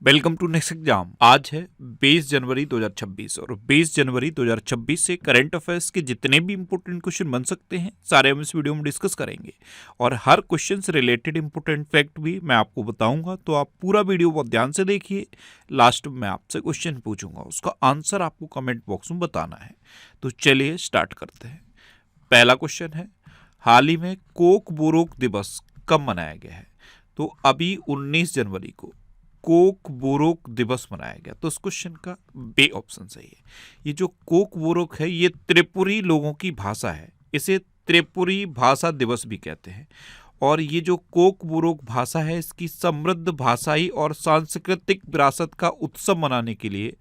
Welcome to next exam. आज है 20 जनवरी 2026 और 20 जनवरी 2026 से करंट अफेयर्स के जितने भी इंपॉर्टेंट क्वेश्चन बन सकते हैं सारे हम इस वीडियो में डिस्कस करेंगे और हर क्वेश्चन से रिलेटेड इंपॉर्टेंट फैक्ट भी मैं आपको बताऊंगा। तो आप पूरा वीडियो बहुत ध्यान से देखिए। लास्ट में मैं आपसे क्वेश्चन पूछूंगा, उसका आंसर आपको कमेंट बॉक्स में बताना है। तो चलिए स्टार्ट करते हैं। पहला क्वेश्चन है, हाल ही में कोक बोरोक दिवस कब मनाया गया है? तो अभी 19 जनवरी को कोक बोरोक दिवस मनाया गया। तो इस क्वेश्चन का बे ऑप्शन सही है। ये जो कोक बोरोक है ये त्रिपुरी लोगों की भाषा है, इसे त्रिपुरी भाषा दिवस भी कहते हैं। और ये जो कोक बोरोक भाषा है इसकी समृद्ध भाषाई और सांस्कृतिक विरासत का उत्सव मनाने के लिए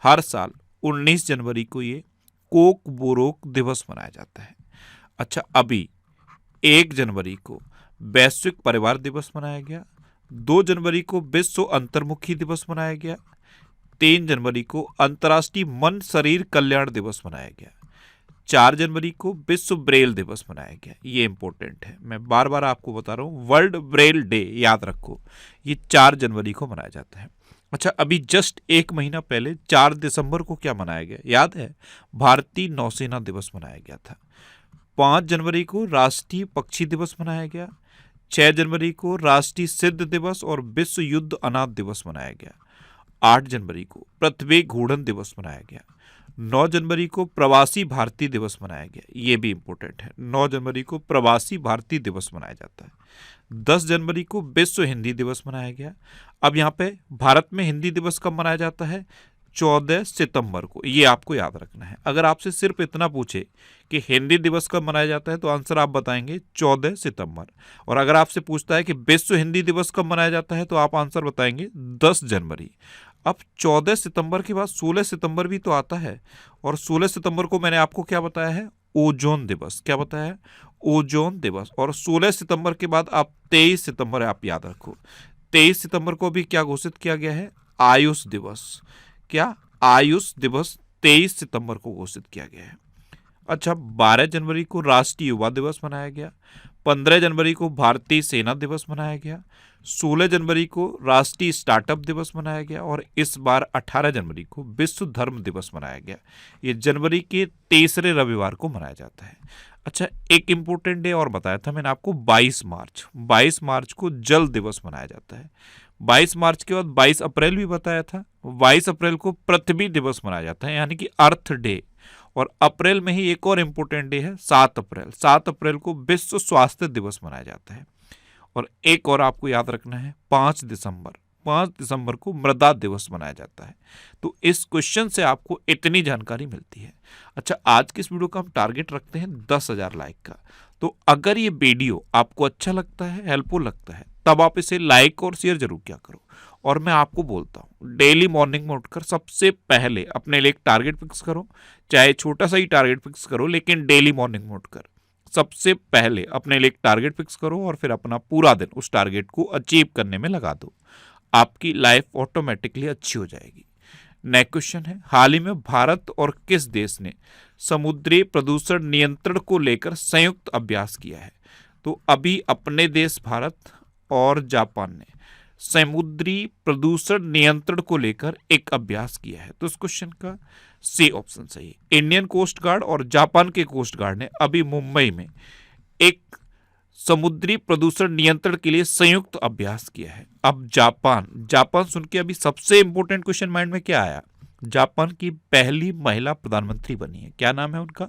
हर साल 19 जनवरी को ये कोक बोरोक दिवस मनाया जाता है। अच्छा, अभी 1 जनवरी को वैश्विक परिवार दिवस मनाया गया, 2 जनवरी को विश्व अंतर्मुखी दिवस मनाया गया, 3 जनवरी को अंतर्राष्ट्रीय मन शरीर कल्याण दिवस मनाया गया, 4 जनवरी को विश्व ब्रेल दिवस मनाया गया। ये इंपॉर्टेंट है, मैं बार बार आपको बता रहा हूँ, वर्ल्ड ब्रेल डे याद रखो, ये 4 जनवरी को मनाया जाता है। अच्छा, अभी जस्ट 1 महीना पहले 4 दिसंबर को क्या मनाया गया याद है? भारतीय नौसेना दिवस मनाया गया था। 5 जनवरी को राष्ट्रीय पक्षी दिवस मनाया गया, 6 जनवरी को राष्ट्रीय सिद्ध दिवस और विश्व युद्ध अनाथ दिवस मनाया गया, 8 जनवरी को पृथ्वी घूर्णन दिवस मनाया गया, 9 जनवरी को प्रवासी भारतीय दिवस मनाया गया। ये भी इंपॉर्टेंट है, 9 जनवरी को प्रवासी भारतीय दिवस मनाया जाता है। 10 जनवरी को विश्व हिंदी दिवस मनाया गया। अब यहाँ पे भारत में हिंदी दिवस कब मनाया जाता है? 14 सितंबर को। ये आपको याद रखना है। अगर आपसे सिर्फ इतना पूछे कि हिंदी दिवस कब मनाया जाता है तो आंसर आप बताएंगे 14 सितंबर। और अगर आपसे पूछता है कि विश्व हिंदी दिवस कब मनाया जाता है तो आप आंसर बताएंगे 10 जनवरी। अब 14 सितंबर के बाद 16 सितंबर भी तो आता है, और 16 सितंबर को मैंने आपको क्या बताया है? ओजोन दिवस। क्या बताया है? ओजोन दिवस। और 16 सितंबर के बाद आप 23 सितंबर आप याद रखो, 23 सितंबर को भी क्या घोषित किया गया है? आयुष दिवस। क्या? आयुष दिवस 23 सितंबर को घोषित किया गया है। अच्छा, 12 जनवरी को राष्ट्रीय युवा दिवस मनाया गया, 15 जनवरी को भारतीय सेना दिवस मनाया गया, 16 जनवरी को राष्ट्रीय स्टार्टअप दिवस मनाया गया और इस बार 18 जनवरी को विश्व धर्म दिवस मनाया गया। ये जनवरी के तीसरे रविवार को मनाया जाता है। अच्छा, एक इम्पोर्टेंट डे और बताया था मैंने आपको, 22 मार्च को जल दिवस मनाया जाता है। 22 मार्च के बाद 22 अप्रैल भी बताया था, 22 अप्रैल को पृथ्वी दिवस मनाया जाता है, यानी कि अर्थ डे। और अप्रैल में ही एक और इम्पोर्टेंट डे है 7 अप्रैल। 7 अप्रैल को विश्व स्वास्थ्य दिवस मनाया जाता है। और एक और आपको याद रखना है, 5 दिसंबर। 5 दिसंबर को मृदा दिवस मनाया जाता है। तो इस क्वेश्चन से आपको इतनी जानकारी मिलती है। अच्छा, आज की इस वीडियो का हम टारगेट रखते हैं 10,000 लाइक का। तो अगर ये वीडियो आपको अच्छा लगता है, हेल्पफुल लगता है, तब आप इसे लाइक और शेयर जरूर किया करो। और मैं आपको बोलता हूँ, डेली मॉर्निंग में उठकर सबसे पहले अपने लिए एक टारगेट फिक्स करो, चाहे छोटा सा ही टारगेट फिक्स करो, लेकिन डेली मॉर्निंग में उठकर सबसे पहले अपने लिए एक टारगेट फिक्स करो और फिर अपना पूरा दिन उस टारगेट को अचीव करने में लगा दो। आपकी लाइफ ऑटोमेटिकली अच्छी हो जाएगी। नेक्स्ट क्वेश्चन है, हाल ही में भारत और किस देश ने समुद्री प्रदूषण नियंत्रण को लेकर संयुक्त अभ्यास किया है? तो अभी अपने देश भारत और जापान ने समुद्री प्रदूषण नियंत्रण को लेकर एक अभ्यास किया है। तो इस क्वेश्चन का सी ऑप्शन सही है। इंडियन कोस्ट गार्ड और जापान के कोस्ट गार्ड ने अभी मुंबई में एक समुद्री प्रदूषण नियंत्रण के लिए संयुक्त अभ्यास किया है। अब जापान सुन के अभी सबसे इंपॉर्टेंट क्वेश्चन माइंड में क्या आया? जापान की पहली महिला प्रधानमंत्री बनी है। क्या नाम है उनका?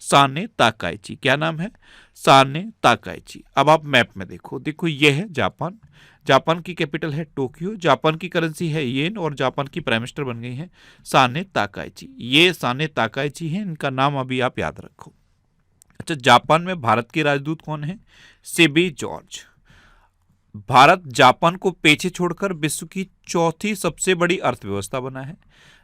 Sanae Takaichi. क्या नाम है? Sanae Takaichi. अब आप मैप में देखो ये है जापान। जापान की कैपिटल है टोक्यो, जापान की करेंसी है येन और जापान की प्राइम मिनिस्टर बन गई है साने ताकाइची। ये साने ताकाइची हैं, इनका नाम अभी आप याद रखो। अच्छा, जापान में भारत के राजदूत कौन है? सिबी जॉर्ज। भारत जापान को पीछे छोड़कर विश्व की चौथी सबसे बड़ी अर्थव्यवस्था बना है।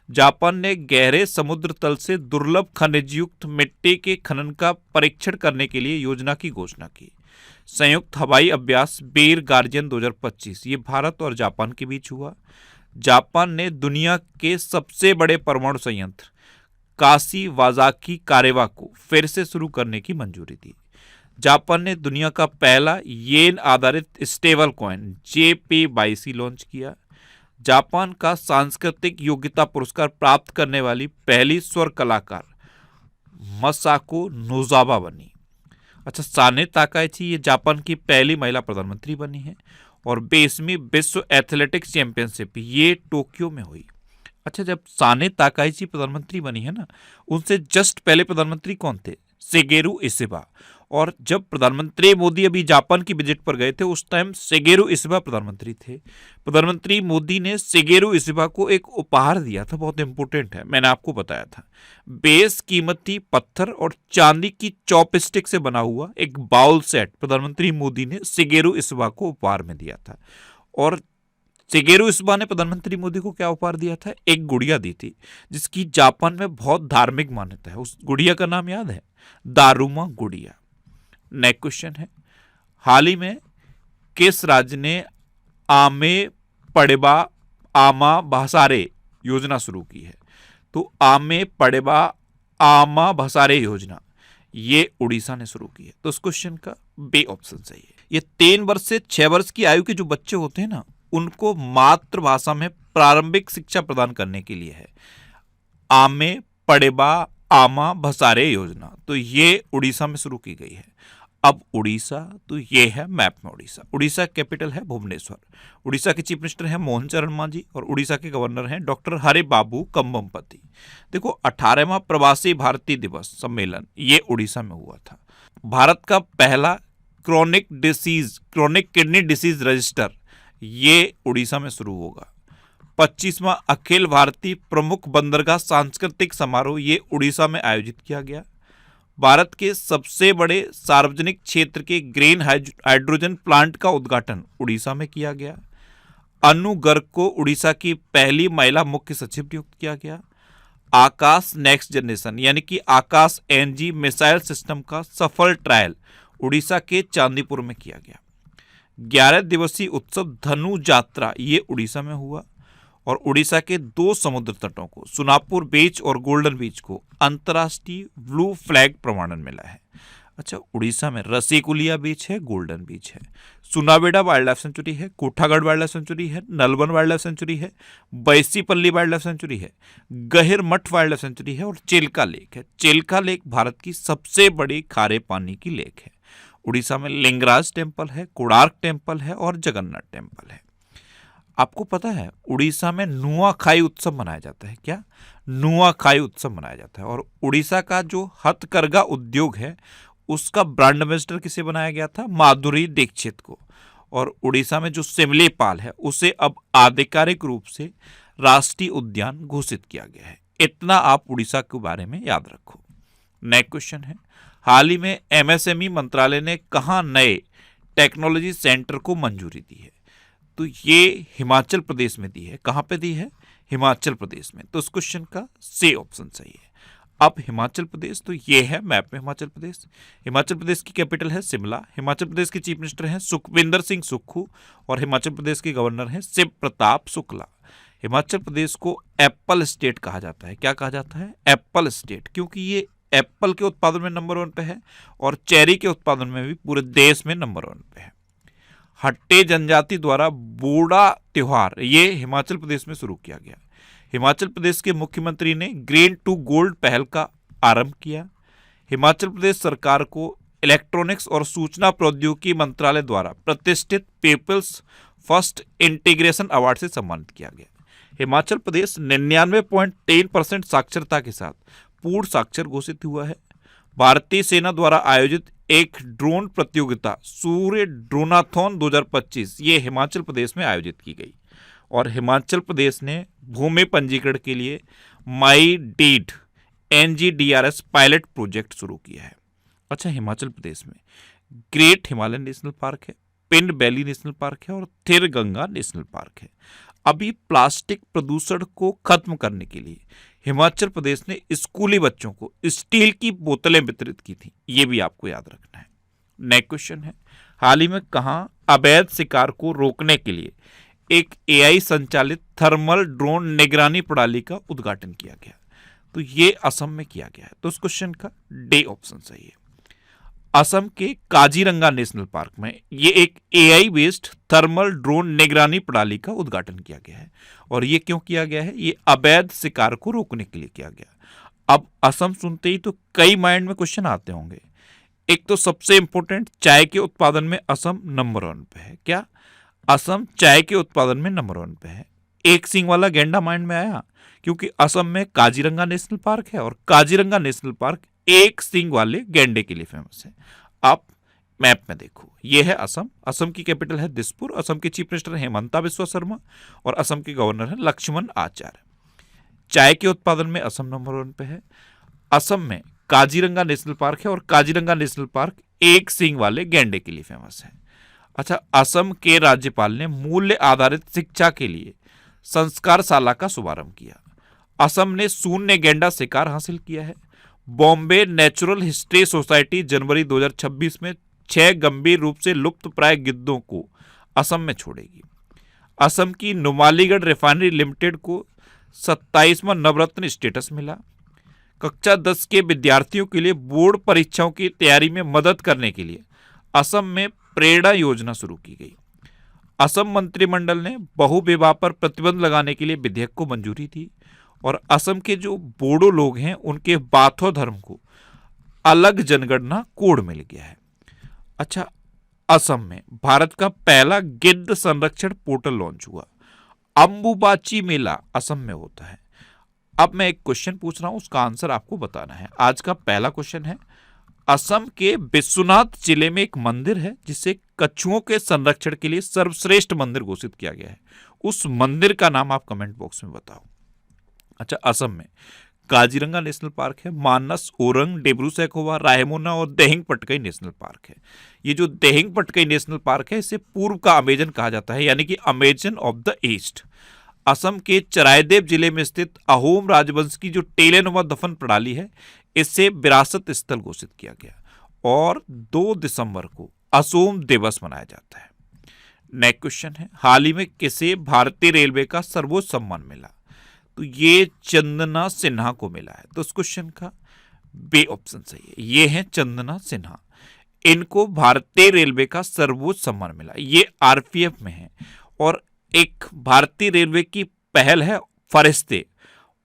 जापान ने गहरे समुद्र तल से दुर्लभ खनिजयुक्त मिट्टी के खनन का परीक्षण करने के लिए योजना की घोषणा की। संयुक्त हवाई अभ्यास वीर गार्जियन 2025 ये भारत और जापान के बीच हुआ। जापान ने दुनिया के सबसे बड़े परमाणु संयंत्र काशीवाजाकी कारेवा को फिर से शुरू करने की मंजूरी दी। जापान ने दुनिया का पहला येन आधारित स्टेबल कॉइन JP22 लॉन्च किया। जापान का सांस्कृतिक योग्यता पुरस्कार प्राप्त करने वाली पहली स्वर कलाकार मसाको नोजावा बनी। अच्छा, साने ताकाइची ये जापान की पहली महिला प्रधानमंत्री बनी है। और 22वीं विश्व एथलेटिक्स चैंपियनशिप ये टोक्यो में हुई। अच्छा, जब साने ताकाइची प्रधानमंत्री बनी है ना, उनसे जस्ट पहले प्रधानमंत्री कौन थे? Shigeru Ishiba. और जब प्रधानमंत्री मोदी अभी जापान की विजिट पर गए थे, उस टाइम शिगेरू इशिबा प्रधानमंत्री थे। प्रधानमंत्री मोदी ने शिगेरू इशिबा को एक उपहार दिया था, बहुत इंपॉर्टेंट है, मैंने आपको बताया था। बेस कीमती पत्थर और चांदी की चॉपस्टिक से बना हुआ एक बाउल सेट प्रधानमंत्री मोदी ने शिगेरू इशिबा को उपहार में दिया था। और शिगेरू इशिबा ने प्रधानमंत्री मोदी को क्या उपहार दिया था? एक गुड़िया दी थी, जिसकी जापान में बहुत धार्मिक मान्यता है। उस गुड़िया का नाम याद है? दारुमा गुड़िया। नेक्स्ट क्वेश्चन है, हाल ही में किस राज्य ने आमे पड़ेबा आमा भासारे योजना शुरू की है? तो आमे पड़ेबा आमा भासारे योजना ये उड़ीसा ने शुरू की है। तो उस क्वेश्चन का बी ऑप्शन सही है। ये 3 वर्ष से 6 वर्ष की आयु के जो बच्चे होते हैं ना, उनको मातृभाषा में प्रारंभिक शिक्षा प्रदान करने के लिए है आमे पड़ेबा आमा भसारे योजना। तो ये उड़ीसा में शुरू की गई है। अब उड़ीसा, तो ये है मैप में उड़ीसा। उड़ीसा कैपिटल है भुवनेश्वर। उड़ीसा के चीफ मिनिस्टर हैं मोहन चरण मांझी और उड़ीसा के गवर्नर हैं डॉक्टर हरे बाबू कम्बमपति। देखो, 18वां प्रवासी भारतीय दिवस सम्मेलन ये उड़ीसा में हुआ था। भारत का पहला क्रोनिक किडनी डिसीज रजिस्टर ये उड़ीसा में शुरू होगा। 25वां अखिल भारतीय प्रमुख बंदरगाह सांस्कृतिक समारोह ये उड़ीसा में आयोजित किया गया। भारत के सबसे बड़े सार्वजनिक क्षेत्र के ग्रीन हाइड्रोजन प्लांट का उद्घाटन उड़ीसा में किया गया। अनु गर्ग को उड़ीसा की पहली महिला मुख्य सचिव नियुक्त किया गया। आकाश नेक्स्ट जनरेशन यानी कि आकाश एनजी मिसाइल सिस्टम का सफल ट्रायल उड़ीसा के चांदीपुर में किया गया। 11 दिवसीय उत्सव धनु यात्रा ये उड़ीसा में हुआ। और उड़ीसा के 2 समुद्र तटों को, सुनापुर बीच और गोल्डन बीच को अंतर्राष्ट्रीय ब्लू फ्लैग प्रमाणन मिला है। अच्छा, उड़ीसा में रसीकुलिया बीच है, गोल्डन बीच है, सुनाबेड़ा वाइल्ड लाइफ सेंचुरी है, कोठागढ़ वाइल्ड लाइफ सेंचुरी है, नलवन वाइल्ड लाइफ सेंचुरी है, बैसीपल्ली वाइल्ड लाइफ सेंचुरी है, गहिर मठ वाइल्ड लाइफ सेंचुरी है और चिल्का लेक है। चिल्का लेक भारत की सबसे बड़ी खारे पानी की लेक है। उड़ीसा में लिंगराज टेम्पल है, कोणार्क टेम्पल है और जगन्नाथ टेम्पल है। आपको पता है उड़ीसा में नुआखाई उत्सव मनाया जाता है। क्या? नुआखाई उत्सव मनाया जाता है। और उड़ीसा का जो हथकरघा उद्योग है उसका ब्रांड एम्बेसडर किसे बनाया गया था? माधुरी दीक्षित को। और उड़ीसा में जो सिमलीपाल है उसे अब आधिकारिक रूप से राष्ट्रीय उद्यान घोषित किया गया है। इतना आप उड़ीसा के बारे में याद रखो। नेक्स्ट क्वेश्चन है, हाल ही में एमएसएमई मंत्रालय ने कहाँ नए टेक्नोलॉजी सेंटर को मंजूरी दी है? तो ये हिमाचल प्रदेश में दी है। कहाँ पे दी है? हिमाचल प्रदेश में। तो इस क्वेश्चन का सी ऑप्शन सही है। अब हिमाचल प्रदेश, तो ये है मैप में हिमाचल प्रदेश। हिमाचल प्रदेश की कैपिटल है शिमला। हिमाचल प्रदेश के चीफ मिनिस्टर हैं सुखविंदर सिंह सुक्खू और हिमाचल प्रदेश के गवर्नर हैं शिव प्रताप शुक्ला। हिमाचल प्रदेश को एप्पल स्टेट कहा जाता है। क्या कहा जाता है? एप्पल स्टेट, क्योंकि ये एप्पल के उत्पादन में नंबर 1 पे है और चेरी के उत्पादन में भी पूरे देश में नंबर 1 पे है। हट्टे जनजाति द्वारा बोड़ा त्योहार ये हिमाचल प्रदेश में शुरू किया गया। हिमाचल प्रदेश के मुख्यमंत्री ने ग्रीन टू गोल्ड पहल का आरंभ किया। हिमाचल प्रदेश सरकार को इलेक्ट्रॉनिक्स और सूचना प्रौद्योगिकी मंत्रालय द्वारा प्रतिष्ठित पीपल्स फर्स्ट इंटीग्रेशन अवार्ड से सम्मानित किया गया। हिमाचल प्रदेश 99.3% साक्षरता के साथ पूर्ण साक्षर घोषित हुआ है। भारतीय सेना द्वारा आयोजित एक ड्रोन प्रतियोगिता सूर्य ड्रोनाथॉन 2025 ये हिमाचल प्रदेश में आयोजित की गई। और हिमाचल प्रदेश ने भूमि पंजीकरण के लिए माई डीड NGDRS पायलट प्रोजेक्ट शुरू किया है। अच्छा, हिमाचल प्रदेश में ग्रेट हिमालयन नेशनल पार्क है, पिंड वैली नेशनल पार्क है और थिर गंगा नेशनल पार्क है। अभी प्लास्टिक प्रदूषण को खत्म करने के लिए हिमाचल प्रदेश ने स्कूली बच्चों को स्टील की बोतलें वितरित की थी। ये भी आपको याद रखना है। नेक्स्ट क्वेश्चन है, हाल ही में कहाँ अवैध शिकार को रोकने के लिए एक AI संचालित थर्मल ड्रोन निगरानी प्रणाली का उद्घाटन किया गया? तो ये असम में किया गया है। तो उस क्वेश्चन का डी ऑप्शन सही है। असम के काजीरंगा नेशनल पार्क में ये एक एआई बेस्ड थर्मल ड्रोन निगरानी प्रणाली का उद्घाटन किया गया है। और ये क्यों किया गया है? ये अवैध शिकार को रोकने के लिए किया गया। अब असम सुनते ही तो कई माइंड में क्वेश्चन आते होंगे। एक तो सबसे इंपॉर्टेंट, चाय के उत्पादन में असम नंबर 1 पे है। क्या असम चाय के उत्पादन में नंबर 1 पे है? एक सींग वाला गैंडा माइंड में आया, क्योंकि असम में काजीरंगा नेशनल पार्क है और काजीरंगा नेशनल पार्क एक सींग वाले गैंडे के लिए फेमस है। आप मैप में देखो, ये है असम। असम की कैपिटल है दिसपुर। असम के चीफ मिनिस्टर है हेमंता बिस्वा शर्मा और असम के गवर्नर है लक्ष्मण आचार्य। चाय के उत्पादन में असम नंबर 1 पे है। असम में काजीरंगा नेशनल पार्क है और काजीरंगा नेशनल पार्क एक सींग वाले गैंडे के लिए फेमस है। अच्छा, असम के राज्यपाल ने मूल्य आधारित शिक्षा के लिए संस्कारशाला का शुभारंभ किया। असम ने शून्य गैंडा शिकार हासिल किया है। बॉम्बे नेचुरल हिस्ट्री सोसाइटी जनवरी 2026 में 6 गंभीर रूप से लुप्त प्राय गिद्धों को असम में छोड़ेगी। असम की नुमालीगढ़ रिफाइनरी लिमिटेड को 27वां नवरत्न स्टेटस मिला। कक्षा 10 के विद्यार्थियों के लिए बोर्ड परीक्षाओं की तैयारी में मदद करने के लिए असम में प्रेरणा योजना शुरू की गई। असम मंत्रिमंडल ने बहुविवाह पर प्रतिबंध लगाने के लिए विधेयक को मंजूरी दी और असम के जो बोडो लोग हैं उनके बाथो धर्म को अलग जनगणना कोड मिल गया है। अच्छा, असम में भारत का पहला गिद्ध संरक्षण पोर्टल लॉन्च हुआ। अंबुबाची मेला असम में होता है। अब मैं एक क्वेश्चन पूछ रहा हूं, उसका आंसर आपको बताना है। आज का पहला क्वेश्चन है, असम के विश्वनाथ जिले में एक मंदिर है जिसे कछुओं के संरक्षण के लिए सर्वश्रेष्ठ मंदिर घोषित किया गया है। उस मंदिर का नाम आप कमेंट बॉक्स में बताओ। अच्छा, असम में काजीरंगा नेशनल पार्क है, मानस, ओरंग, डिब्रू सैखोवा, रायमोना और देहिंग पटकई नेशनल पार्क है। ये जो देहिंग पटकई नेशनल पार्क है इसे पूर्व का अमेजन कहा जाता है, यानी कि Amazon of the east. Assam के चरायदेव जिले में स्थित अहोम राजवंश की जो टेलेनुमा दफन प्रणाली है इसे विरासत स्थल घोषित किया गया और 2 दिसंबर को असोम दिवस मनाया जाता है। नेक्स्ट क्वेश्चन है, हाल ही में किसे भारतीय रेलवे का सर्वोच्च सम्मान मिला? तो ये चंदना सिन्हा को मिला है। तो उस क्वेश्चन का बी ऑप्शन सही है। ये है चंदना सिन्हा। इनको भारतीय रेलवे का सर्वोच्च सम्मान मिला। ये आरपीएफ में है और एक भारतीय रेलवे की पहल है फरिश्ते,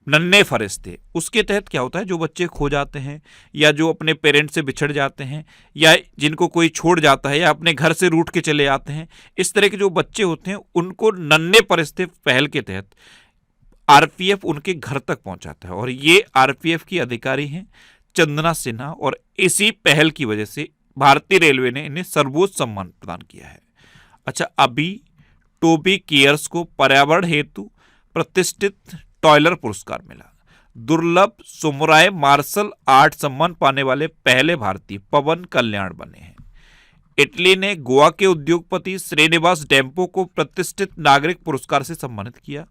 नन्हे फरिश्ते। उसके तहत क्या होता है, जो बच्चे खो जाते हैं या जो अपने पेरेंट्स से बिछड़ जाते हैं या जिनको कोई छोड़ जाता है या अपने घर से रूठ के चले जाते हैं, इस तरह के जो बच्चे होते हैं उनको नन्हे फरिश्ते पहल के तहत आरपीएफ उनके घर तक पहुंचाता है और ये आरपीएफ की अधिकारी हैं चंदना सिन्हा और इसी पहल की वजह से भारतीय रेलवे ने इन्हें सर्वोच्च सम्मान प्रदान किया है। अच्छा, अभी टोबी केयर्स को पर्यावरण हेतु प्रतिष्ठित टॉयलर पुरस्कार मिला। दुर्लभ सुमराय मार्शल आर्ट सम्मान पाने वाले पहले भारतीय पवन कल्याण बने हैं। इटली ने गोवा के उद्योगपति श्रीनिवास डेम्पो को प्रतिष्ठित नागरिक पुरस्कार से सम्मानित किया।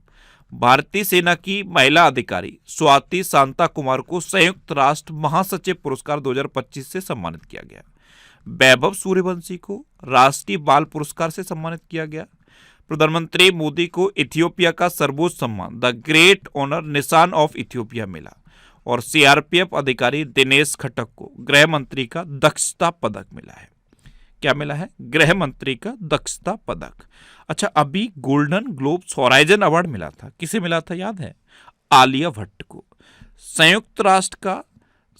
भारतीय सेना की महिला अधिकारी स्वाति शांता कुमार को संयुक्त राष्ट्र महासचिव पुरस्कार 2025 से सम्मानित किया गया। वैभव सूर्यवंशी को राष्ट्रीय बाल पुरस्कार से सम्मानित किया गया। प्रधानमंत्री मोदी को इथियोपिया का सर्वोच्च सम्मान द ग्रेट ऑनर निशान ऑफ इथियोपिया मिला और सीआरपीएफ अधिकारी दिनेश खट्टक को गृह मंत्री का दक्षता पदक मिला है। क्या मिला है? गृह मंत्री का दक्षता पदक। अच्छा, अभी गोल्डन ग्लोब्स हॉराइजन अवार्ड मिला था। किसे मिला था याद है? आलिया भट्ट को। संयुक्त राष्ट्र का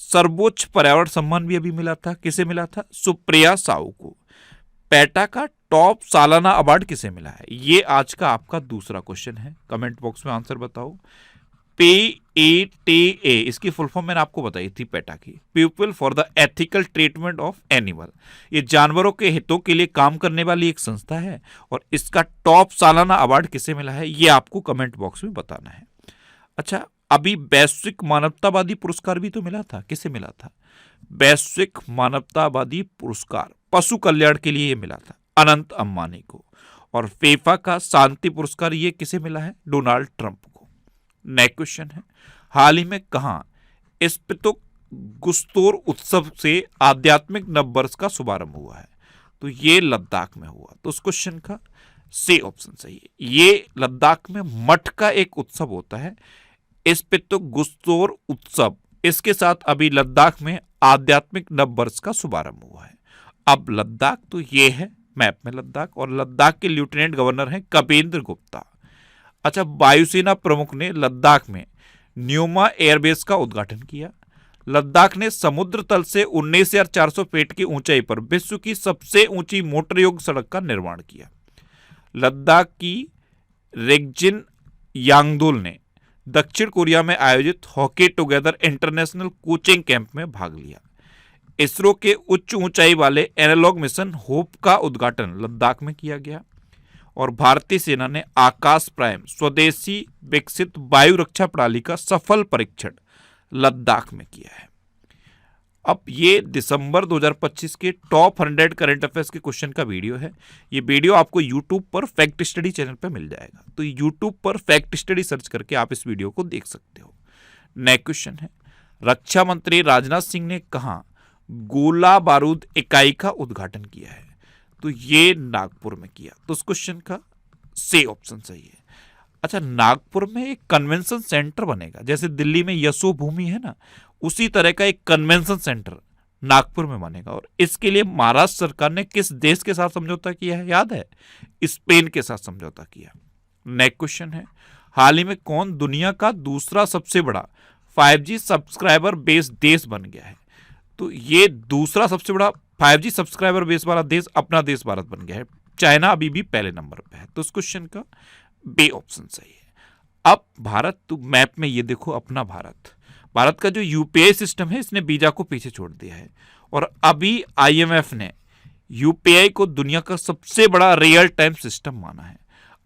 सर्वोच्च पर्यावरण सम्मान भी अभी मिला था। किसे मिला था? सुप्रिया साहू को। पेटा का टॉप सालाना अवार्ड किसे मिला है? ये आज का आपका दूसरा क्वेश्चन है। कमेंट बॉक्स में आंसर बताओ। PETA, इसकी फुल फॉर्म मैंने आपको बताई थी पेटा की, people for the ethical treatment of animal. ये जानवरों के हितों के लिए काम करने वाली एक संस्था है और इसका टॉप सालाना अवार्ड किसे मिला है ये आपको कमेंट बॉक्स में बताना है। अच्छा, अभी वैश्विक मानवतावादी पुरस्कार भी तो मिला था। किसे मिला था? वैश्विक मानवतावादी पुरस्कार पशु कल्याण के लिए मिला था अनंत अंबानी को। और फीफा का शांति पुरस्कार ये किसे मिला है? डोनाल्ड ट्रंप को। नेक्स्ट क्वेश्चन है, हाल ही में कहाँ स्पितुक गुस्तोर उत्सव से आध्यात्मिक नववर्ष का शुभारंभ हुआ है? तो ये लद्दाख में हुआ। तो उस क्वेश्चन का सी ऑप्शन सही है। ये लद्दाख में मठ का एक उत्सव होता है स्पितुक गुस्तोर उत्सव। इसके साथ अभी लद्दाख में आध्यात्मिक नव वर्ष का शुभारंभ हुआ है। अब लद्दाख तो ये है मैप में लद्दाख, और लद्दाख के लेफ्टिनेंट गवर्नर हैं कपिलेंद्र गुप्ता। अच्छा, वायुसेना प्रमुख ने लद्दाख में न्यूमा एयरबेस का उद्घाटन किया। लद्दाख ने समुद्र तल से 19,400 फीट की ऊंचाई पर विश्व की सबसे ऊंची मोटर योग्य सड़क का निर्माण किया। लद्दाख की रेगजिन यांगदोल ने दक्षिण कोरिया में आयोजित hockey together international coaching camp में भाग लिया। इसरो के उच्च ऊंचाई वाले एनालॉग मिशन होप का उद्घाटन लद्दाख में किया गया। और भारतीय सेना ने आकाश प्राइम स्वदेशी विकसित वायु रक्षा प्रणाली का सफल परीक्षण लद्दाख में किया है। अब ये दिसंबर 2025 के टॉप 100 करंट अफेयर्स के क्वेश्चन का वीडियो है। ये वीडियो आपको यूट्यूब पर फैक्ट स्टडी चैनल पर मिल जाएगा, तो यूट्यूब पर फैक्ट स्टडी सर्च करके आप इस वीडियो को देख सकते हो। नेक्स्ट क्वेश्चन है, रक्षा मंत्री राजनाथ सिंह ने कहा गोला बारूद इकाई का उद्घाटन किया है? तो ये नागपुर में किया। तो उस क्वेश्चन का सी ऑप्शन सही है। अच्छा, नागपुर में एक कन्वेंशन सेंटर बनेगा, जैसे दिल्ली में यशो भूमि है ना, उसी तरह का एक कन्वेंशन सेंटर नागपुर में बनेगा। और इसके लिए महाराष्ट्र सरकार ने किस देश के साथ समझौता किया है? याद है, स्पेन के साथ समझौता किया। नेक्स्ट क्वेश्चन है, हाल ही में कौन दुनिया का दूसरा सबसे बड़ा 5G सब्सक्राइबर बेस देश बन गया है? तो ये दूसरा सबसे बड़ा 5G सब्सक्राइबर बेस वाला देश अपना देश भारत बन गया है। चाइना अभी भी पहले नंबर पे है। तो इस क्वेश्चन का बी ऑप्शन सही है। अब भारत, तो मैप में ये देखो अपना भारत का जो यूपीआई सिस्टम है, इसने वीजा को पीछे छोड़ दिया है। और अभी आईएमएफ ने यूपीआई को दुनिया का सबसे बड़ा रियल टाइम सिस्टम माना है।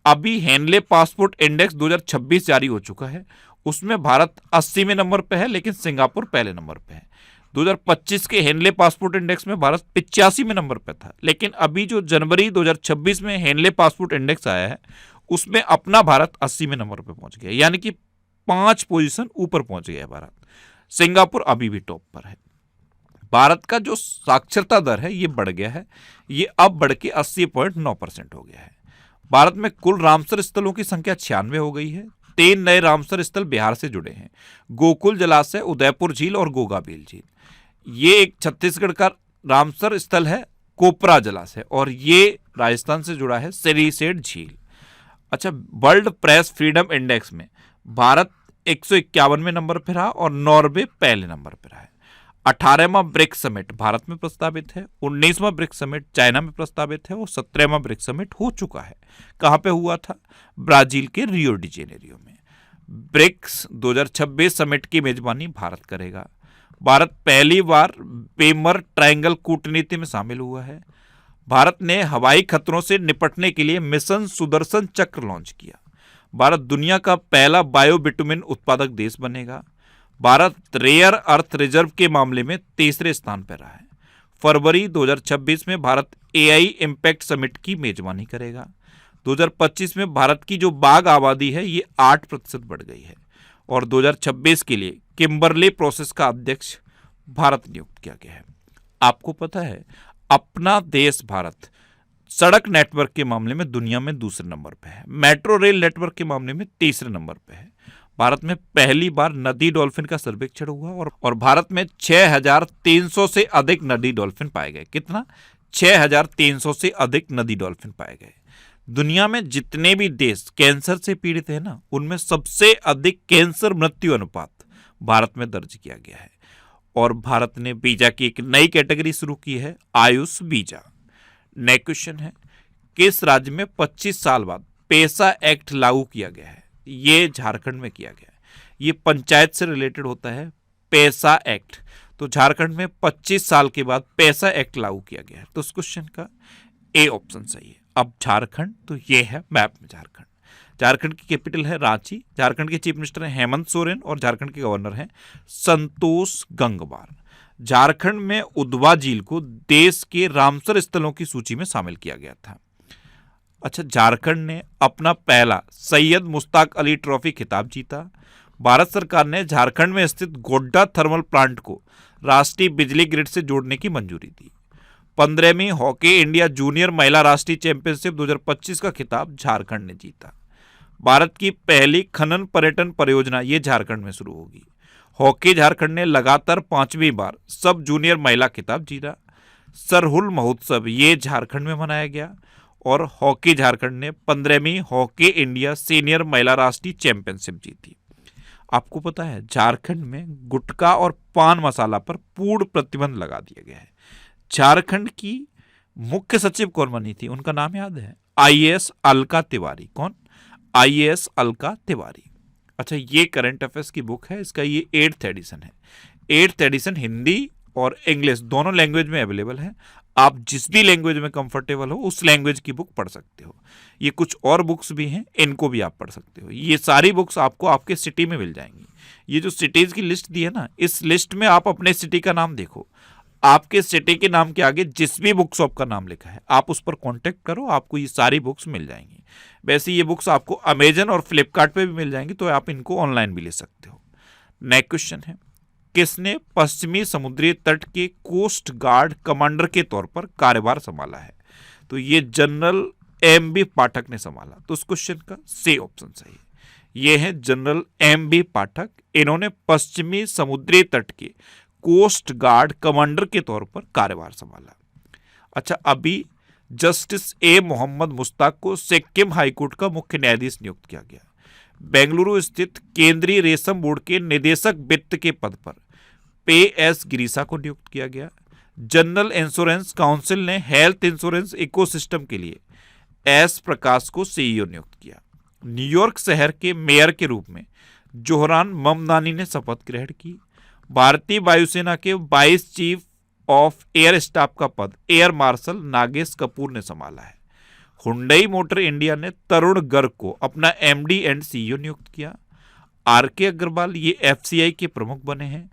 अभी हेनले पासपोर्ट इंडेक्स 2026 जारी हो चुका है, उसमें भारत 80वें नंबर पे है, लेकिन सिंगापुर पहले नंबर पे है। 2025 के हेनले पासपोर्ट इंडेक्स में भारत 85वें नंबर पे था, लेकिन अभी जो जनवरी 2026 में हेनले पासपोर्ट इंडेक्स आया है, उसमें अपना भारत 80वें नंबर पे पहुंच गया, यानी कि 5 पोजीशन ऊपर पहुंच गया है भारत। सिंगापुर अभी भी टॉप पर है। भारत का जो साक्षरता दर है ये बढ़ गया है, ये अब बढ़ के 80.9% हो गया है। भारत में कुल रामसर स्थलों की संख्या 96 हो गई है। 3 नए रामसर स्थल बिहार से जुड़े हैं, गोकुल जलाशय, उदयपुर झील और गोगाबेल झील। ये एक छत्तीसगढ़ का रामसर स्थल है, कोपरा जलाशय, और ये राजस्थान से जुड़ा है, सिरीसेठ झील। अच्छा, वर्ल्ड प्रेस फ्रीडम इंडेक्स में भारत 151वें नंबर पर रहा और नॉर्वे पहले नंबर पर रहा है। 18वां ब्रिक्स समिट भारत में प्रस्तावित है, 19वां ब्रिक्स समिट चाइना में प्रस्तावित है, और 17वां ब्रिक्स समिट हो चुका है। कहां पे हुआ था? ब्राजील के रियो डी जेनेरियो में। ब्रिक्स 2026 समिट की मेजबानी भारत करेगा। भारत पहली बार वेमर ट्रायंगल कूटनीति में शामिल हुआ है। भारत ने हवाई खतरों से निपटने के लिए मिशन सुदर्शन चक्र लॉन्च किया। भारत दुनिया का पहला बायोबिटुमिन उत्पादक देश बनेगा। भारत रेयर अर्थ रिजर्व के मामले में तीसरे स्थान पर रहा है। फरवरी 2026 में भारत एआई इम्पैक्ट समिट की मेजबानी करेगा। 2025 में भारत की जो बाघ आबादी है ये 8% बढ़ गई है। और 2026 के लिए किम्बरले प्रोसेस का अध्यक्ष भारत नियुक्त किया गया है। आपको पता है, अपना देश भारत सड़क नेटवर्क के मामले में दुनिया में दूसरे नंबर पे है, मेट्रो रेल नेटवर्क के मामले में तीसरे नंबर पे है। भारत में पहली बार नदी डॉल्फिन का सर्वेक्षण हुआ और भारत में 6,300 से अधिक नदी डॉल्फिन पाए गए। कितना? 6,300 से अधिक नदी डॉल्फिन पाए गए। दुनिया में जितने भी देश कैंसर से पीड़ित है ना, उनमें सबसे अधिक कैंसर मृत्यु अनुपात भारत में दर्ज किया गया है। और भारत ने वीजा की एक नई कैटेगरी शुरू की है, आयुष वीजा। नेक्स्ट क्वेश्चन है, किस राज्य में 25 साल बाद पैसा एक्ट लागू किया गया है? ये झारखंड में किया गया है। ये पंचायत से रिलेटेड होता है, पैसा एक्ट। तो झारखंड में 25 साल के बाद पैसा एक्ट लागू किया गया है। तो उस क्वेश्चन का ए ऑप्शन सही है। अब झारखंड, तो ये है मैप में झारखंड। झारखंड की कैपिटल है रांची। झारखंड के चीफ मिनिस्टर हैं हेमंत सोरेन और झारखंड के गवर्नर हैं संतोष गंगवार। झारखंड में उदवा झील को देश के रामसर स्थलों की सूची में शामिल किया गया था। अच्छा, झारखंड ने अपना पहला सैयद मुश्ताक अली ट्रॉफी खिताब जीता। भारत सरकार ने झारखंड में स्थित गोड्डा थर्मल प्लांट को राष्ट्रीय बिजली ग्रिड से जोड़ने की मंजूरी दी। 15वीं हॉकी इंडिया जूनियर महिला राष्ट्रीय चैंपियनशिप 2025 का खिताब झारखंड ने जीता। भारत की पहली खनन पर्यटन परियोजना ये झारखंड में शुरू होगी। हॉकी झारखंड ने लगातार 5वीं बार सब जूनियर महिला खिताब जीता। सरहुल महोत्सव ये झारखंड में मनाया गया। और हॉकी झारखंड ने 15वीं हॉकी इंडिया सीनियर महिला राष्ट्रीय चैंपियनशिप जीती। आपको पता है झारखंड में गुटखा और पान मसाला पर पूर्ण प्रतिबंध लगा दिया गया है। झारखंड की मुख्य सचिव कौन बनी थी, उनका नाम याद है? आईएएस अलका तिवारी। कौन? आईएएस अलका तिवारी। अच्छा, ये करंट अफेयर्स की बुक है, इसका ये 8th एडिशन है। 8th एडिशन हिंदी और इंग्लिश दोनों लैंग्वेज में अवेलेबल है। आप जिस भी लैंग्वेज में कंफर्टेबल हो उस लैंग्वेज की बुक पढ़ सकते हो। ये कुछ और बुक्स भी हैं, इनको भी आप पढ़ सकते हो। ये सारी बुक्स आपको आपके सिटी में मिल जाएंगी। ये जो सिटीज़ की लिस्ट दी है ना, इस लिस्ट में आप अपने सिटी का नाम देखो। आपके सिटी के नाम के आगे जिस भी बुक शॉप का नाम लिखा है आप उस पर कॉन्टैक्ट करो, आपको ये सारी बुक्स मिल जाएंगी। वैसे ये बुक्स आपको अमेजन और फ्लिपकार्ट पे भी मिल जाएंगी, तो आप इनको ऑनलाइन भी ले सकते हो। नेक्स्ट क्वेश्चन है, किसने पश्चिमी समुद्री तट के कोस्ट गार्ड कमांडर के तौर पर कार्यभार संभाला है? तो ये जनरल एम.बी. पाठक ने संभाला। तो उस क्वेश्चन का सी ऑप्शन सही है। ये है जनरल एम.बी. पाठक। इन्होंने पश्चिमी समुद्री तट के कोस्ट गार्ड कमांडर के तौर पर कार्यभार संभाला। अच्छा, अभी जस्टिस ए मोहम्मद मुश्ताक को सिक्किम हाईकोर्ट का मुख्य न्यायाधीश नियुक्त किया गया। बेंगलुरु स्थित केंद्रीय रेशम बोर्ड के निदेशक वित्त के पद पर पे एस गिरीसा को नियुक्त किया गया। जनरल इंश्योरेंस काउंसिल ने हेल्थ इंश्योरेंस इकोसिस्टम के लिए एस प्रकाश को सीईओ नियुक्त किया। न्यूयॉर्क शहर के मेयर के रूप में जोहरान ममदानी ने शपथ ग्रहण की। भारतीय वायुसेना के 22 चीफ ऑफ एयर स्टाफ का पद एयर मार्शल नागेश कपूर ने संभाला है। हुंडई मोटर इंडिया ने तरुण गर्ग को अपना एमडी एंड सीईओ नियुक्त किया। आर.के. अग्रवाल ये एफसीआई के प्रमुख बने हैं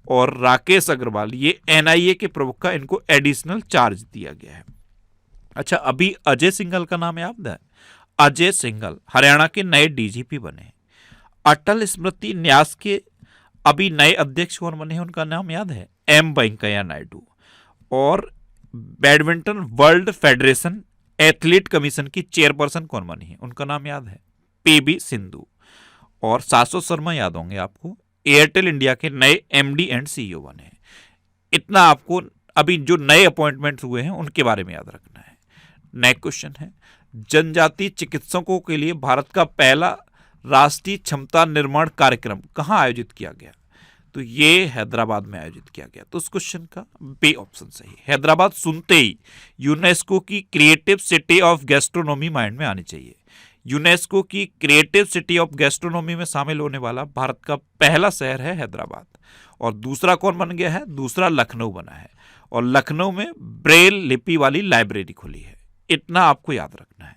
और राकेश अग्रवाल ये एनआईए के प्रमुख का इनको एडिशनल चार्ज दिया गया है। अच्छा, अभी अजय सिंघल का नाम याद है? अजय सिंघल हरियाणा के नए डीजीपी बने। अटल स्मृति न्यास के अभी नए अध्यक्ष कौन बने हैं, उनका नाम याद है? एम वेंकैया नायडू। और badminton world federation athlete commission की चेयरपर्सन कौन बनी है, उनका नाम याद है? पीबी सिंधु। और शाश्वत शर्मा याद होंगे आपको, एयरटेल इंडिया के नए एमडी एंड सीईओ बने हैं। इतना आपको अभी जो नए अपॉइंटमेंट हुए हैं उनके बारे में याद रखना है। नेक्स्ट क्वेश्चन है, जनजातीय चिकित्सकों के लिए भारत का पहला राष्ट्रीय क्षमता निर्माण कार्यक्रम कहाँ आयोजित किया गया? तो ये हैदराबाद में आयोजित किया गया। तो उस क्वेश्चन का बी ऑप्शन सही। हैदराबाद सुनते ही यूनेस्को की creative city of gastronomy mind में आनी चाहिए। यूनेस्को की क्रिएटिव सिटी ऑफ गैस्ट्रोनॉमी में शामिल होने वाला भारत का पहला शहर है हैदराबाद। और दूसरा कौन बन गया है? दूसरा लखनऊ बना है। और लखनऊ में ब्रेल लिपि वाली लाइब्रेरी खुली है। इतना आपको याद रखना है।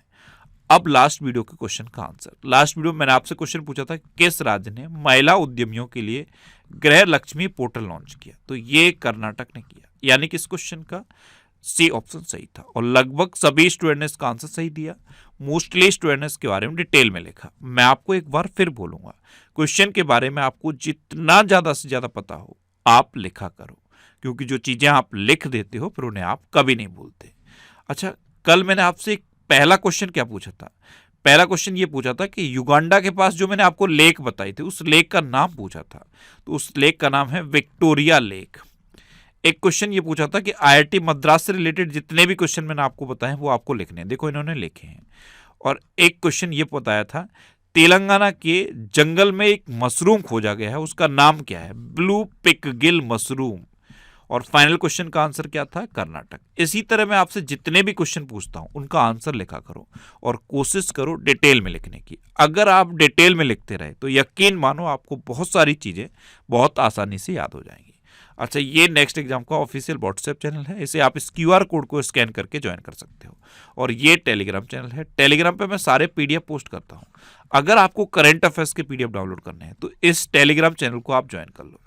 अब लास्ट वीडियो के क्वेश्चन का आंसर। लास्ट वीडियो में मैंने आपसे क्वेश्चन पूछा था किस राज्य ने महिला उद्यमियों के लिए गृह लक्ष्मी पोर्टल लॉन्च किया? तो ये कर्नाटक ने किया। यानी कि इस क्वेश्चन का सी ऑप्शन सही था। और लगभग सभी स्टूडेंट ने इसका आंसर सही दिया। मोस्टली स्टूडेंट ने इसके बारे में डिटेल में लिखा। मैं आपको एक बार फिर बोलूंगा, क्वेश्चन के बारे में आपको जितना ज्यादा से ज्यादा पता हो आप लिखा करो, क्योंकि जो चीजें आप लिख देते हो फिर उन्हें आप कभी नहीं भूलते। अच्छा, कल मैंने आपसे एक पहला क्वेश्चन क्या पूछा था? पहला क्वेश्चन ये पूछा था कि युगांडा के पास जो मैंने आपको लेक बताई थी उस लेक का नाम पूछा था। तो उस लेक का नाम है विक्टोरिया लेक। एक क्वेश्चन ये पूछा था कि आईआईटी मद्रास से रिलेटेड जितने भी क्वेश्चन मैंने आपको बताए वो आपको लिखने हैं। देखो इन्होंने लिखे हैं। और एक क्वेश्चन ये बताया था तेलंगाना के जंगल में एक मशरूम खोजा गया है, उसका नाम क्या है? Blue pinkgill mushroom. और फाइनल क्वेश्चन का आंसर क्या था? कर्नाटक। इसी तरह मैं आपसे जितने भी क्वेश्चन पूछता हूं उनका आंसर लिखा करो और कोशिश करो डिटेल में लिखने की। अगर आप डिटेल में लिखते रहे तो यकीन मानो आपको बहुत सारी चीजें बहुत आसानी से याद हो जाएंगी। अच्छा, ये नेक्स्ट एग्जाम का ऑफिशियल व्हाट्सएप चैनल है। इसे आप इस क्यूआर कोड को स्कैन करके ज्वाइन कर सकते हो। और ये टेलीग्राम चैनल है। टेलीग्राम पे मैं सारे पीडीएफ पोस्ट करता हूँ। अगर आपको करंट अफेयर्स के पीडीएफ डाउनलोड करने हैं तो इस टेलीग्राम चैनल को आप ज्वाइन कर लो।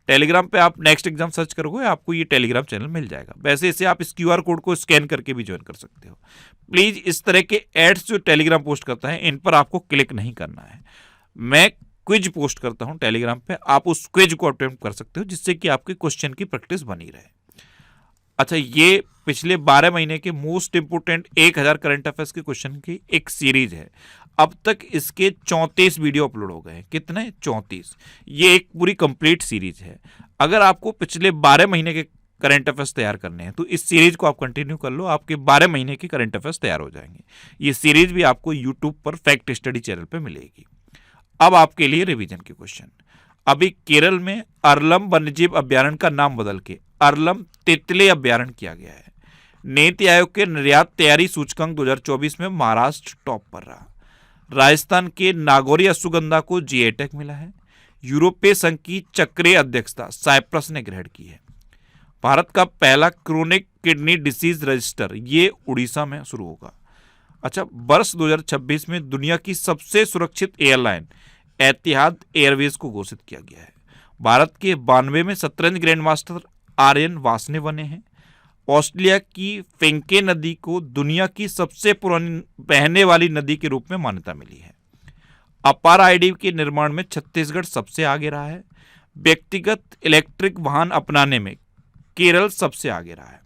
टेलीग्राम पे आप नेक्स्ट एग्जाम सर्च करोगे आपको ये टेलीग्राम चैनल मिल जाएगा। वैसे इसे आप इस क्यूआर कोड को स्कैन करके भी ज्वाइन कर सकते हो। प्लीज इस तरह के एड्स जो टेलीग्राम पोस्ट करता है इन पर आपको क्लिक नहीं करना है। मैं क्विज पोस्ट करता हूं टेलीग्राम पे, आप उस क्विज को अटेम्प्ट कर सकते हो जिससे कि आपके क्वेश्चन की प्रैक्टिस बनी रहे। अच्छा, ये पिछले 12 महीने के मोस्ट इंपोर्टेंट 1000 करंट अफेयर्स के क्वेश्चन की एक सीरीज है। अब तक इसके 34 वीडियो अपलोड हो गए हैं। कितने? 34। ये एक पूरी कंप्लीट सीरीज है। अगर आपको पिछले 12 महीने के करंट अफेयर्स तैयार करने हैं तो इस सीरीज को आप कंटिन्यू कर लो, आपके 12 महीने के करंट अफेयर्स तैयार हो जाएंगे। ये सीरीज भी आपको यूट्यूब पर फैक्ट स्टडी चैनल पर मिलेगी। अब आपके लिए रिवीजन के क्वेश्चन। अभी केरल में अरलम वन्यजीव अभ्यारण्य का नाम बदल के अरलम तितली अभ्यारण्य किया गया है। नीति आयोग के निर्यात तैयारी सूचकांक 2024 में महाराष्ट्र टॉप पर रहा। राजस्थान के नागौरी अश्वगंधा को जीआई टैग मिला है। यूरोपीय संघ की चक्रीय अध्यक्षता साइप्रस ने ग्रहण की है। भारत का पहला क्रोनिक किडनी डिसीज रजिस्टर ये उड़ीसा में शुरू होगा। अच्छा, वर्ष 2026 में दुनिया की सबसे सुरक्षित एयरलाइन एतिहाद एयरवेज को घोषित किया गया है। भारत के 92 में शतरंज ग्रैंड मास्टर आर्यन वासने बने हैं। ऑस्ट्रेलिया की फेंके नदी को दुनिया की सबसे पुरानी बहने वाली नदी के रूप में मान्यता मिली है। अपार आईडी के निर्माण में छत्तीसगढ़ सबसे आगे रहा है। व्यक्तिगत इलेक्ट्रिक वाहन अपनाने में केरल सबसे आगे रहा है।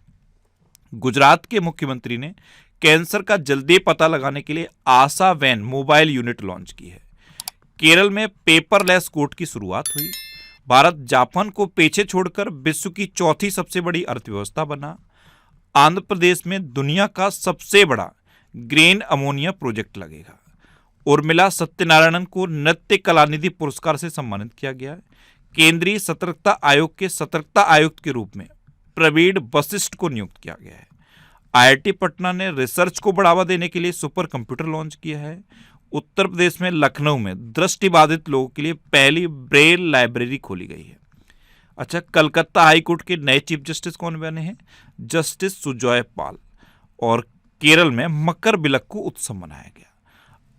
गुजरात के मुख्यमंत्री ने कैंसर का जल्दी पता लगाने के लिए आशा वैन मोबाइल यूनिट लॉन्च की है। केरल में पेपरलेस कोर्ट की शुरुआत हुई। भारत जापान को पीछे छोड़कर विश्व की चौथी सबसे बड़ी अर्थव्यवस्था बना। आंध्र प्रदेश में दुनिया का सबसे बड़ा ग्रीन अमोनिया प्रोजेक्ट लगेगा। उर्मिला सत्यनारायणन को नृत्य कलानिधि पुरस्कार से सम्मानित किया गया। केंद्रीय सतर्कता आयोग के सतर्कता आयुक्त के रूप में प्रवीण वशिष्ठ को नियुक्त किया गया है। आईआईटी पटना ने रिसर्च को बढ़ावा देने के लिए सुपर कंप्यूटर लॉन्च किया है। उत्तर प्रदेश में लखनऊ में दृष्टिबाधित लोगों के लिए पहली ब्रेल लाइब्रेरी खोली गई है। अच्छा, कलकत्ता हाई कोर्ट के नए चीफ जस्टिस कौन बने हैं? जस्टिस सुजॉय पाल। और केरल में मकर बिलक को उत्सव मनाया गया।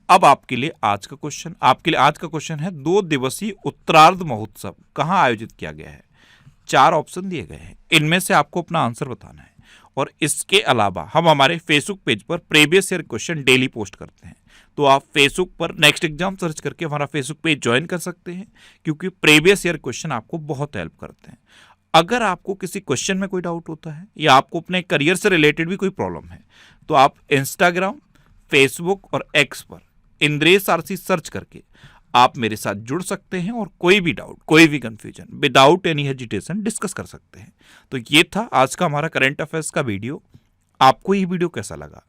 अब आपके लिए आज का क्वेश्चन है 2 दिवसीय उत्तरार्ध महोत्सव कहाँ आयोजित किया गया है? 4 ऑप्शन दिए गए हैं, इनमें से आपको अपना आंसर बताना है। और इसके अलावा हम हमारे फेसबुक पेज पर previous year question daily post करते हैं, तो आप फेसबुक पर नेक्स्ट एग्जाम सर्च करके हमारा फेसबुक पेज ज्वाइन कर सकते हैं, क्योंकि प्रीवियस ईयर क्वेश्चन आपको बहुत हेल्प करते हैं। अगर आपको किसी क्वेश्चन में कोई डाउट होता है या आपको अपने करियर से रिलेटेड भी कोई प्रॉब्लम है, तो आप इंस्टाग्राम, फेसबुक और एक्स पर इंद्रेश आरसी सर्च करके आप मेरे साथ जुड़ सकते हैं और कोई भी डाउट, कोई भी confusion without any hesitation discuss कर सकते हैं। तो ये था आज का हमारा करंट अफेयर्स का वीडियो। आपको ये वीडियो कैसा लगा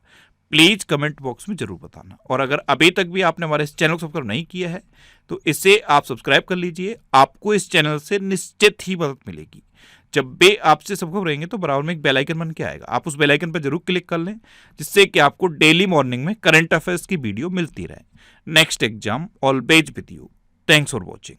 प्लीज कमेंट बॉक्स में जरूर बताना। और अगर अभी तक भी आपने हमारे इस चैनल को सब्सक्राइब नहीं किया है तो इसे आप सब्सक्राइब कर लीजिए। आपको इस चैनल से निश्चित ही मदद मिलेगी। जब भी आपसे सब्सक्राइब रहेंगे तो बराबर में एक बेल आइकन बन के आएगा, आप उस बेल आइकन पर जरूर क्लिक कर लें, जिससे कि आपको डेली मॉर्निंग में करंट अफेयर्स की वीडियो मिलती रहे। Next exam always with you. Thanks for watching.